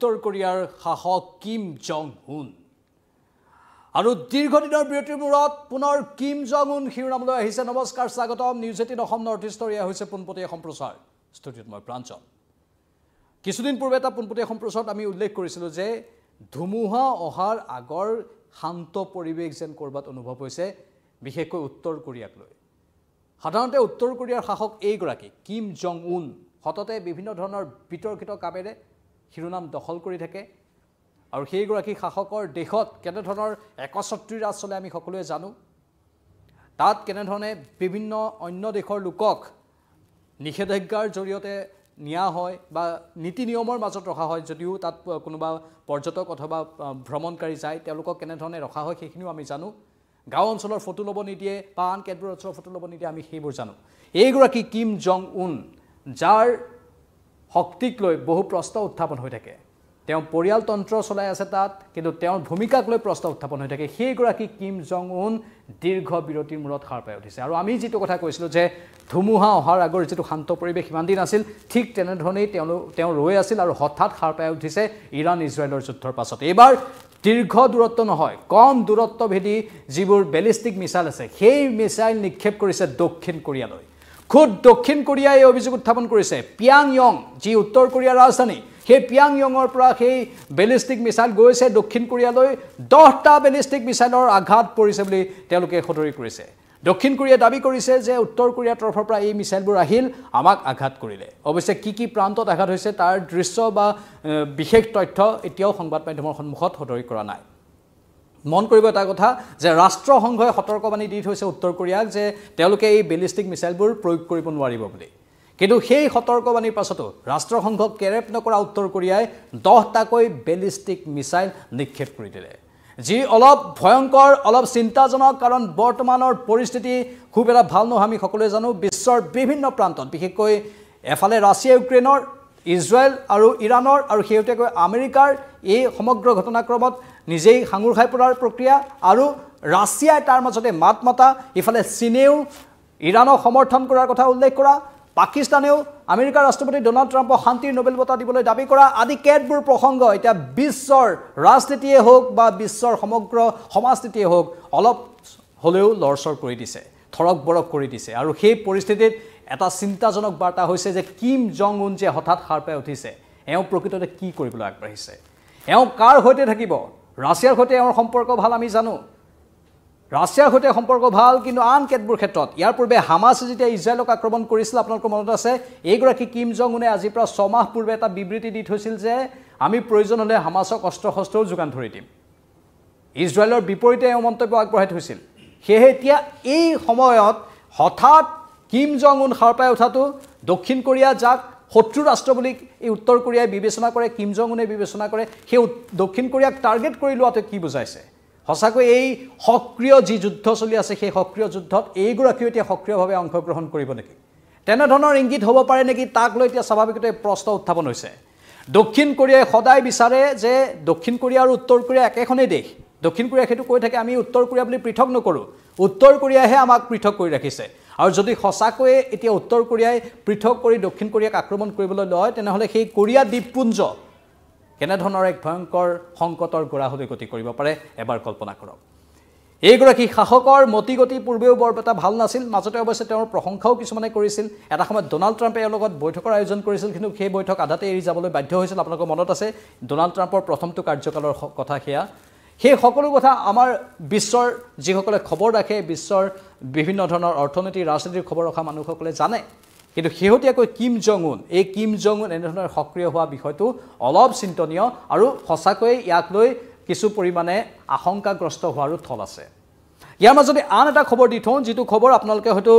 উত্তৰ কোৰিয়াৰ শাসক কিম জং উন আৰু দীৰ্ঘদিনৰ বিৰতিৰ মূৰত পুনৰ কিম জং উন শিৰোনামলৈ আহিছে। নমস্কাৰ, স্বাগতম। নিউজ 18 অসম নৰ্থ ইষ্টৰ এয়া হৈছে পোনপটীয়া সম্প্ৰচাৰ। ষ্টুডিঅ'ত মই প্ৰাঞ্চল। কিছুদিন পূৰ্বে এটা পোনপটীয়া সম্প্ৰচাৰত আমি উল্লেখ কৰিছিলোঁ যে ধুমুহা অহাৰ আগৰ শান্ত পৰিৱেশ যেন ক'ৰবাত অনুভৱ হৈছে, বিশেষকৈ উত্তৰ কোৰিয়াক লৈ। সাধাৰণতে উত্তৰ কোৰিয়াৰ শাসক এইগৰাকী কিম জং উন সততে বিভিন্ন ধৰণৰ বিতৰ্কিত কামেৰে শিৰোনাম দখল কৰি থাকে আৰু সেইগৰাকী শাসকৰ দেশত কেনেধৰণৰ একছত্ৰী ৰাজ চলে আমি সকলোৱে জানো। তাত কেনেধৰণে বিভিন্ন অন্য দেশৰ লোকক নিষেধাজ্ঞাৰ জৰিয়তে নিয়া হয় বা নীতি নিয়মৰ মাজত ৰখা হয়, যদিও তাত কোনোবা পৰ্যটক অথবা ভ্ৰমণকাৰী যায় তেওঁলোকক কেনেধৰণে ৰখা হয় সেইখিনিও আমি জানো। গাঁও অঞ্চলৰ ফটো ল'ব নিদিয়ে বা আন কেতবোৰ অঞ্চলৰ ফটো ল'ব নিদিয়ে, আমি সেইবোৰ জানো। এইগৰাকী কিম জং উন, যাৰ শক্তিক লৈ বহু প্ৰশ্ন উত্থাপন হৈ থাকে, তেওঁ পৰিয়ালতন্ত্ৰ চলাই আছে তাত, কিন্তু তেওঁৰ ভূমিকাক লৈ প্ৰশ্ন উত্থাপন হৈ থাকে, সেইগৰাকী কিম জং উন দীৰ্ঘ বিৰতিৰ মূৰত সাৰ পাই উঠিছে। আৰু আমি যিটো কথা কৈছিলোঁ যে ধুমুহা অহাৰ আগৰ যিটো শান্ত পৰিৱেশ সিমান দিন আছিল, ঠিক তেনেধৰণেই তেওঁ ৰৈ আছিল আৰু হঠাৎ সাৰ পাই উঠিছে ইৰাণ ইজৰাইলৰ যুদ্ধৰ পাছত। এইবাৰ দীৰ্ঘ দূৰত্ব নহয়, কম দূৰত্ব ভেদী যিবোৰ বেলিষ্টিক মিছাইল আছে, সেই মিছাইল নিক্ষেপ কৰিছে দক্ষিণ কোৰিয়ালৈ। খুদ দক্ষিণ কোৰিয়াই এই অভিযোগ উত্থাপন কৰিছে। পিয়াংয়ং, যি উত্তৰ কোৰিয়াৰ ৰাজধানী, সেই পিয়াংয়ঙৰ পৰা সেই বেলিষ্টিক মিছাইল গৈছে দক্ষিণ কোৰিয়ালৈ। 10টা বেলিষ্টিক মিছাইলৰ আঘাত পৰিছে বুলি তেওঁলোকে সদৰি কৰিছে। দক্ষিণ কোৰিয়াই দাবী কৰিছে যে উত্তৰ কোৰিয়াৰ তৰফৰ পৰা এই মিছাইলবোৰ আহিল, আমাক আঘাত কৰিলে। অৱশ্যে কি প্ৰান্তত আঘাত হৈছে তাৰ দৃশ্য বা বিশেষ তথ্য এতিয়াও সংবাদ মাধ্যমৰ সন্মুখত সদৰি কৰা নাই। মন কৰিব এটা কথা যে ৰাষ্ট্ৰসংঘই সতৰ্কবাণী দি থৈছে উত্তৰ কোৰিয়াক যে তেওঁলোকে এই বেলিষ্টিক মিছাইলবোৰ প্ৰয়োগ কৰিব নোৱাৰিব বুলি। কিন্তু সেই সতৰ্কবাণীৰ পাছতো ৰাষ্ট্ৰসংঘক কেৰেপ নকৰা উত্তৰ কোৰিয়াই 10টাকৈ বেলিষ্টিক মিছাইল নিক্ষেপ কৰি দিলে, যি অলপ ভয়ংকৰ, অলপ চিন্তাজনক। কাৰণ বৰ্তমানৰ পৰিস্থিতি খুব এটা ভাল নহয়, আমি সকলোৱে জানো। বিশ্বৰ বিভিন্ন প্ৰান্তত, বিশেষকৈ এফালে ৰাছিয়া ইউক্ৰেইনৰ, ইজৰাইল আৰু ইৰাণৰ আৰু শেহতীয়াকৈ আমেৰিকাৰ এই সমগ্ৰ ঘটনাক্ৰমত নিজেই সাঙুৰ খাই পৰাৰ প্ৰক্ৰিয়া, আৰু ৰাছিয়াই তাৰ মাজতে মাত মতা, ইফালে চীনেও ইৰাণক সমৰ্থন কৰাৰ কথা উল্লেখ কৰা, পাকিস্তানেও আমেৰিকাৰ ৰাষ্ট্ৰপতি ডনাল্ড ট্ৰাম্পক শান্তিৰ নোবেল বঁটা দিবলৈ দাবী কৰা আদি কেতবোৰ প্ৰসংগ এতিয়া বিশ্বৰ ৰাজনীতিয়ে হওক বা বিশ্বৰ সমগ্ৰ সমাজনীতিয়ে হওক অলপ হ'লেও লৰচৰ কৰি দিছে, থৰক বৰক কৰি দিছে। আৰু সেই পৰিস্থিতিত এটা চিন্তাজনক বাৰ্তা হৈছে যে কিম জং উন যে হঠাৎ সাৰ পাই উঠিছে, এওঁ প্ৰকৃততে কি কৰিবলৈ আগবাঢ়িছে, এওঁ কাৰ সৈতে থাকিব। ৰাছিয়াৰ সৈতে এওঁৰ সম্পৰ্ক ভাল, আমি জানো। ৰাছিয়াৰ সৈতে সম্পৰ্ক ভাল, কিন্তু আন কেতবোৰ ক্ষেত্ৰত ইয়াৰ পূৰ্বে হামাছে যেতিয়া ইজৰাইলক আক্ৰমণ কৰিছিল, আপোনালোকৰ মনত আছে, এইগৰাকী কিম জং উনে আজিৰ পৰা 6 মাহ পূৰ্বে এটা বিবৃতি দি থৈছিল যে আমি প্ৰয়োজন হ'লে হামাছক অস্ত্ৰ শস্ত্ৰও যোগান ধৰি দিম। ইজৰাইলৰ বিপৰীতে এওঁ মন্তব্য আগবঢ়াই থৈছিল। সেয়েহে এতিয়া এই সময়ত হঠাৎ কিম জং উন সাৰ পাই উঠাটো, দক্ষিণ কোৰিয়া যাক শত্ৰু ৰাষ্ট্ৰ বুলি এই উত্তৰ কোৰিয়াই বিবেচনা কৰে, কিম জং উনে বিবেচনা কৰে, সেই দক্ষিণ কোৰিয়াক টাৰ্গেট কৰি লোৱাটো কি বুজাইছে? সঁচাকৈ এই সক্ৰিয় যি যুদ্ধ চলি আছে, সেই সক্ৰিয় যুদ্ধত এইগৰাকীও এতিয়া সক্ৰিয়ভাৱে অংশগ্ৰহণ কৰিব নেকি? তেনেধৰণৰ ইংগিত হ'ব পাৰে নেকি? তাক লৈ এতিয়া স্বাভাৱিকতে প্ৰশ্ন উত্থাপন হৈছে। দক্ষিণ কোৰিয়াই সদায় বিচাৰে যে দক্ষিণ কোৰিয়া আৰু উত্তৰ কোৰিয়া একেখনেই দেশ। দক্ষিণ কোৰিয়াই সেইটো কৈ থাকে, আমি উত্তৰ কোৰিয়া বুলি পৃথক নকৰোঁ, উত্তৰ কোৰিয়াইহে আমাক পৃথক কৰি ৰাখিছে। আৰু যদি সঁচাকৈয়ে এতিয়া উত্তৰ কোৰিয়াই পৃথক কৰি দক্ষিণ কোৰিয়াক আক্ৰমণ কৰিবলৈ লয়, তেনেহ'লে সেই কোৰিয়া দ্বীপপুঞ্জ কেনেধৰণৰ এক ভয়ংকৰ সংকটৰ গৰাহলৈ গতি কৰিব পাৰে এবাৰ কল্পনা কৰক। এইগৰাকী শাসকৰ মতিগতি পূৰ্বেও বৰ এটা ভাল নাছিল। মাজতে অৱশ্যে তেওঁৰ প্ৰশংসাও কিছুমানে কৰিছিল। এটা সময়ত ডনাল্ড ট্ৰাম্পে এওঁৰ লগত বৈঠকৰ আয়োজন কৰিছিল, কিন্তু সেই বৈঠক আধাতে এৰি যাবলৈ বাধ্য হৈছিল। আপোনালোকৰ মনত আছে ডনাল্ড ট্ৰাম্পৰ প্ৰথমটো কাৰ্যকালৰ কথা সেয়া। সেই সকলো কথা আমাৰ বিশ্বৰ যিসকলে খবৰ ৰাখে, বিশ্বৰ বিভিন্ন ধৰণৰ অৰ্থনীতি ৰাজনীতিৰ খবৰ ৰখা মানুহসকলে জানে। কিন্তু শেহতীয়াকৈ কিম জং উন, এই কিম জং উন এনেধৰণৰ সক্ৰিয় হোৱা বিষয়টো অলপ চিন্তনীয়, আৰু সঁচাকৈয়ে ইয়াক লৈ কিছু পৰিমাণে আশংকাগ্ৰস্ত হোৱাৰো থল আছে। ইয়াৰ মাজতে আন এটা খবৰ দি থওঁ, যিটো খবৰ আপোনালোকে হয়তো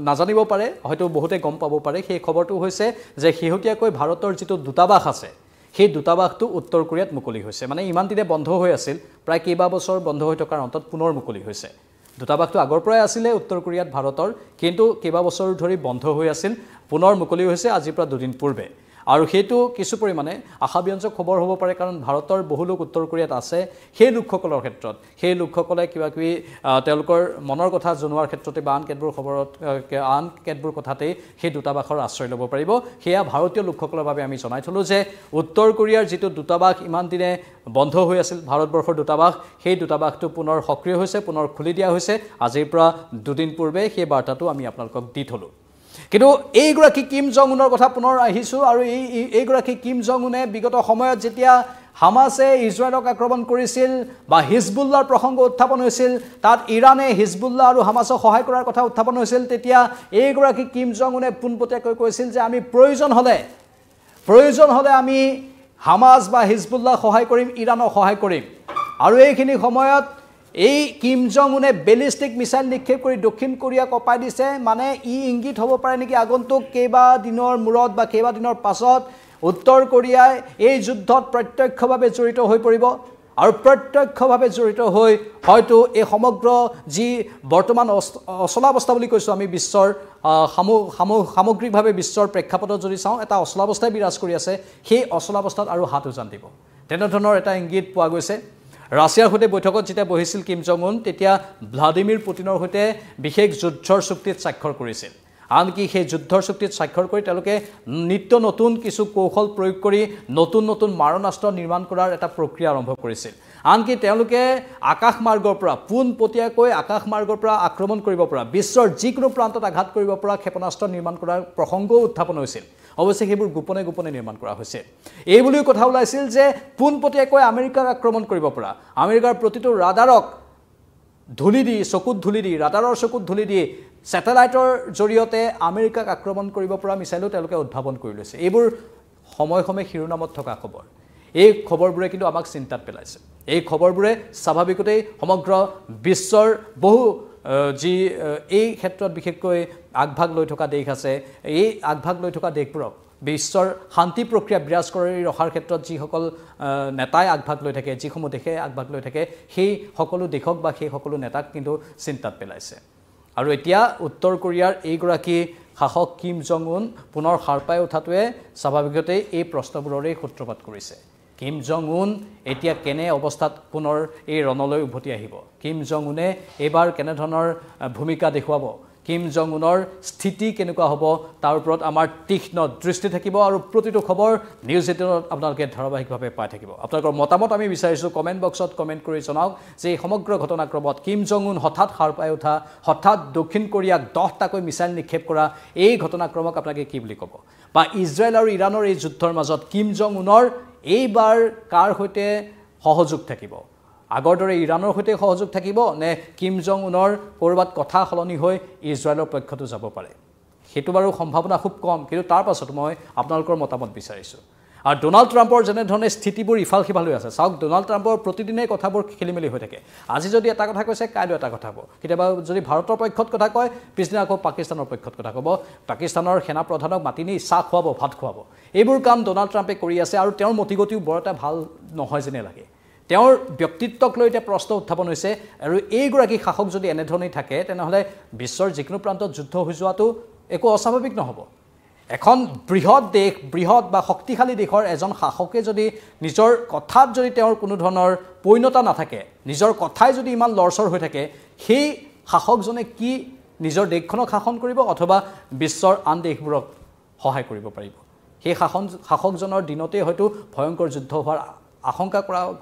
নাজানিব পাৰে, হয়তো বহুতে গম পাব পাৰে। সেই খবৰটো হৈছে যে শেহতীয়াকৈ ভাৰতৰ যিটো দূতাবাস আছে, সেই দূতাবাসটো উত্তৰ কোৰিয়াত মুকলি হৈছে। মানে ইমান দিনে বন্ধ হৈ আছিল, প্ৰায় কেইবাবছৰ বন্ধ হৈ থকাৰ অন্তত পুনৰ মুকলি হৈছে। দূতাবাসটো আগৰ পৰাই আছিলে উত্তৰ কোৰিয়াত ভাৰতৰ, কিন্তু কেইবাবছৰ ধৰি বন্ধ হৈ আছিল, পুনৰ মুকলি হৈছে আজিৰ পৰা 2 দিন পূৰ্বে। আৰু সেইটো কিছু পৰিমাণে আশাব্যঞ্জক খবৰ হ'ব পাৰে কাৰণ ভাৰতৰ বহু লোক উত্তৰ কোৰিয়াত আছে সেই লোকসকলৰ ক্ষেত্ৰত সেই লোকসকলে কিবা কিবি তেওঁলোকৰ মনৰ কথা জনোৱাৰ ক্ষেত্ৰতে বা আন কেতবোৰ কথাতেই সেই দূতাবাসৰ আশ্ৰয় ল'ব পাৰিব সেয়া ভাৰতীয় লোকসকলৰ বাবে আমি জনাই থলো যে উত্তৰ কোৰিয়াৰ যিটো দূতাবাস ইমান দিনে বন্ধ হৈ আছিল ভাৰতবৰ্ষৰ দূতাবাস সেই দূতাবাসটো পুনৰ সক্ৰিয় হৈছে পুনৰ খুলি দিয়া হৈছে আজিৰ পৰা দুদিন পূৰ্বে সেই বাৰ্তাটো আমি আপোনালোকক দি থলো কিন্তু এইগৰাকী কিম জং উনৰ কথা পুনৰ আহিছোঁ আৰু এইগৰাকী কিম জং উনে বিগত সময়ত যেতিয়া হামাছে ইজৰাইলক আক্ৰমণ কৰিছিল বা হিজবুল্লাৰ প্ৰসংগ উত্থাপন হৈছিল তাত ইৰানে হিজবুল্লা আৰু হামাছক সহায় কৰাৰ কথা উত্থাপন হৈছিল তেতিয়া এইগৰাকী কিম জং উনে পোনপটীয়াকৈ কৈছিল যে আমি প্ৰয়োজন হ'লে আমি হামাছ বা হিজবুল্লাহ সহায় কৰিম ইৰানক সহায় কৰিম আৰু এইখিনি সময়ত এই কিম জং উনে বেলিষ্টিক মিছাইল নিক্ষেপ কৰি দক্ষিণ কোৰিয়াক কপাই দিছে মানে ইংগিত হ'ব পাৰে নেকি আগন্তুক কেইবাদিনৰ মূৰত বা কেইবাদিনৰ পাছত উত্তৰ কোৰিয়াই এই যুদ্ধত প্ৰত্যক্ষভাৱে জড়িত হৈ পৰিব আৰু প্ৰত্যক্ষভাৱে জড়িত হৈ হয়তো এই সমগ্ৰ যি বৰ্তমান অচলাৱস্থা বুলি কৈছোঁ আমি বিশ্বৰ সামগ্ৰিকভাৱে বিশ্বৰ প্ৰেক্ষাপটত যদি চাওঁ এটা অচলাৱস্থাই বিৰাজ কৰি আছে সেই অচলাৱস্থাত আৰু হাত উজান দিব তেনেধৰণৰ এটা ইংগিত পোৱা গৈছে ৰাছিয়াৰ সৈতে বৈঠকত যেতিয়া বহিছিল কিম জং উন তেতিয়া ভ্লাদিমিৰ পুটিনৰ সৈতে বিশেষ যুদ্ধৰ চুক্তিত স্বাক্ষৰ কৰিছিল আনকি সেই যুদ্ধৰ চুক্তিত স্বাক্ষৰ কৰি তেওঁলোকে নিত্য নতুন কিছু কৌশল প্ৰয়োগ কৰি নতুন মাৰণাস্ত্ৰ নিৰ্মাণ কৰাৰ এটা প্ৰক্ৰিয়া আৰম্ভ কৰিছিল আনকি তেওঁলোকে আকাশমাৰ্গৰ পৰা পোনপটীয়াকৈ আকাশমাৰ্গৰ পৰা আক্ৰমণ কৰিব পৰা বিশ্বৰ যিকোনো প্ৰান্তত আঘাত কৰিব পৰা ক্ষেপণাস্ত্ৰ নিৰ্মাণ কৰাৰ প্ৰসংগও উত্থাপন হৈছিল অৱশ্যে সেইবোৰ গোপনে নিৰ্মাণ কৰা হৈছে এই বুলিও কথা ওলাইছিল যে পোনপটীয়াকৈ আমেৰিকাক আক্ৰমণ কৰিব পৰা আমেৰিকাৰ প্ৰতিটো ৰাডাৰক চকুত ধুলি দি ৰাডাৰৰ চকুত ধুলি দি স্যাটেলাইটৰ জৰিয়তে আমেৰিকাক আক্ৰমণ কৰিব পৰা মিছাইলো তেওঁলোকে উদ্ভাৱন কৰি লৈছে এইবোৰ সময় শিৰোনামত থকা খবৰ এই খবৰবোৰে কিন্তু আমাক চিন্তাত পেলাইছে এই খবৰবোৰে স্বাভাৱিকতেই সমগ্ৰ বিশ্বৰ বহু যি এই ক্ষেত্ৰত বিশেষকৈ আগভাগ লৈ থকা দেশ আছে এই আগভাগ লৈ থকা দেশবোৰক বিশ্বৰ শান্তি প্ৰক্ৰিয়া বিৰাজ কৰি ৰখাৰ ক্ষেত্ৰত যিসকল নেতাই আগভাগ লৈ থাকে যিসমূহ দেশে আগভাগ লৈ থাকে সেই সকলো দেশক বা সেই সকলো নেতাক কিন্তু চিন্তাত পেলাইছে আৰু এতিয়া উত্তৰ কোৰিয়াৰ এইগৰাকী শাসক কিম জং উন পুনৰ সাৰ পাই উঠাটোৱে স্বাভাৱিকতেই এই প্ৰশ্নবোৰৰে সূত্ৰপাত কৰিছে কিম জং উন এতিয়া কেনে অৱস্থাত পুনৰ এই ৰণলৈ উভতি আহিব কিম জং উনে এবাৰ কেনেধৰণৰ ভূমিকা দেখুৱাব কিম জং উনৰ স্থিতি কেনেকুৱা হ'ব তাৰ ওপৰত আমাৰ তীক্ষ্ণ দৃষ্টি থাকিব আৰু প্ৰতিটো খবৰ নিউজ 18ত আপোনালোকে ধাৰাবাহিকভাৱে পাই থাকিব আপোনালোকৰ মতামত আমি বিচাৰিছোঁ কমেণ্ট বক্সত কমেণ্ট কৰি জনাওক যে এই সমগ্ৰ ঘটনাক্ৰমত কিম জং উন হঠাৎ সাৰ পাই উঠা হঠাৎ দক্ষিণ কোৰিয়াক 10টাকৈ মিছাইল নিক্ষেপ কৰা এই ঘটনাক্ৰমক আপোনালোকে কি বুলি ক'ব বা ইজৰাইল আৰু ইৰাণৰ এই যুদ্ধৰ মাজত কিম জং উনৰ এইবাৰ কাৰ সৈতে সহযোগ থাকিব আগৰ দৰে ইৰাণৰ সৈতে সহযোগ থাকিব নে কিম জং উনৰ কৰবাত কথা সলনি হৈ ইজৰাইলৰ পক্ষতো যাব পাৰে সেইটো বাৰু সম্ভাৱনা খুব কম কিন্তু তাৰ পাছত মই আপোনালোকৰ মতামত বিচাৰিছোঁ আৰু ডোনাল্ড ট্ৰাম্পৰ যেনেধৰণে স্থিতিবোৰ ইফাল সিফাল হৈ আছে চাওক ডোনাল্ড ট্ৰাম্পৰ প্ৰতিদিনে কথাবোৰ খেলিমেলি হৈ থাকে আজি যদি এটা কথা কৈছে কাইলৈ এটা কথা হ'ব কেতিয়াবা যদি ভাৰতৰ পক্ষত কথা কয় পিছদিনা আকৌ পাকিস্তানৰ পক্ষত কথা ক'ব পাকিস্তানৰ সেনা প্ৰধানক মাতি নি চাহ খুৱাব ভাত খুৱাব এইবোৰ কাম ডোনাল্ড ট্ৰাম্পে কৰি আছে আৰু তেওঁৰ মতিগতিও বৰ এটা ভাল নহয় যেনে লাগে তেওঁৰ ব্যক্তিত্বক লৈ এতিয়া প্ৰশ্ন উত্থাপন হৈছে আৰু এইগৰাকী শাসক যদি এনেধৰণেই থাকে তেনেহ'লে বিশ্বৰ যিকোনো প্ৰান্তত যুদ্ধ হৈ যোৱাটো একো অস্বাভাৱিক নহ'ব এখন বৃহৎ বা শক্তিশালী দেশৰ এজন শাসকে যদি নিজৰ কথাত যদি তেওঁৰ কোনো ধৰণৰ পূৰ্ণতা নাথাকে নিজৰ কথাই যদি ইমান লৰচৰ হৈ থাকে সেই শাসকজনে কি নিজৰ দেশখনক শাসন কৰিব অথবা বিশ্বৰ আন দেশবোৰক সহায় কৰিব পাৰিব সেই শাসকজনৰ দিনতে হয়তো ভয়ংকৰ যুদ্ধ হোৱাৰ আশংকা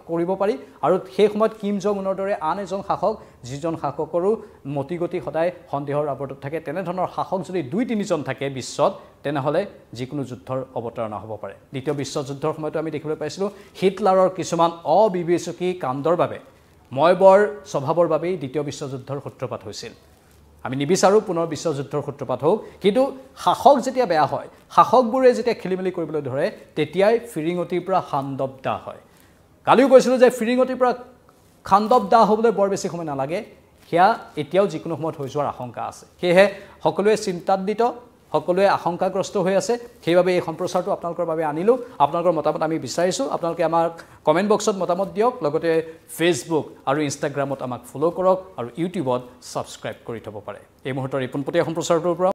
কৰিব পাৰি আৰু সেই সময়ত কিম জং উনৰ দৰে আন এজন শাসক যিজন শাসকৰো মতিগতি সদায় সন্দেহৰ আৱৰ্তত থাকে তেনেধৰণৰ শাসক যদি 2-3জন থাকে বিশ্বত তেনেহ'লে যিকোনো যুদ্ধৰ অৱতাৰণা হ'ব পাৰে দ্বিতীয় বিশ্বযুদ্ধৰ সময়তো আমি দেখিবলৈ পাইছিলোঁ হিটলাৰৰ কিছুমান অবিবেচকী কাণ্ডৰ বাবে ময়বৰ স্বভাৱৰ বাবেই দ্বিতীয় বিশ্বযুদ্ধৰ সূত্ৰপাত হৈছিল আমি নিবিচাৰোঁ পুনৰ বিশ্বযুদ্ধৰ সূত্ৰপাত হওক কিন্তু শাসক যেতিয়া বেয়া হয় শাসকবোৰে যেতিয়া খেলিমেলি কৰিবলৈ ধৰে তেতিয়াই ফিৰিঙতিৰ পৰা খাণ্ডৱ দাহ হয় কালিও কৈছিলোঁ যে ফিৰিঙতিৰ পৰা খাণ্ডৱ দাহ হ'বলৈ বৰ বেছি সময় নালাগে সেয়া এতিয়াও যিকোনো সময়ত হৈ যোৱাৰ আশংকা আছে সেয়েহে সকলোৱে চিন্তান্বিত সকলোৱে আশংকাগ্ৰস্ত হৈ আছে সেইবাবে এই সম্প্ৰচাৰটো আপোনালোকৰ বাবে আনিলোঁ আপোনালোকৰ মতামত আমি বিচাৰিছোঁ আপোনালোকে আমাক কমেণ্ট বক্সত মতামত দিয়ক লগতে ফেচবুক আৰু ইনষ্টাগ্ৰামত আমাক ফ'ল' কৰক আৰু ইউটিউবত ছাবস্ক্ৰাইব কৰি থ'ব পাৰে এই মুহূৰ্তৰ এই পোনপটীয়া সম্প্ৰচাৰটোৰ পৰা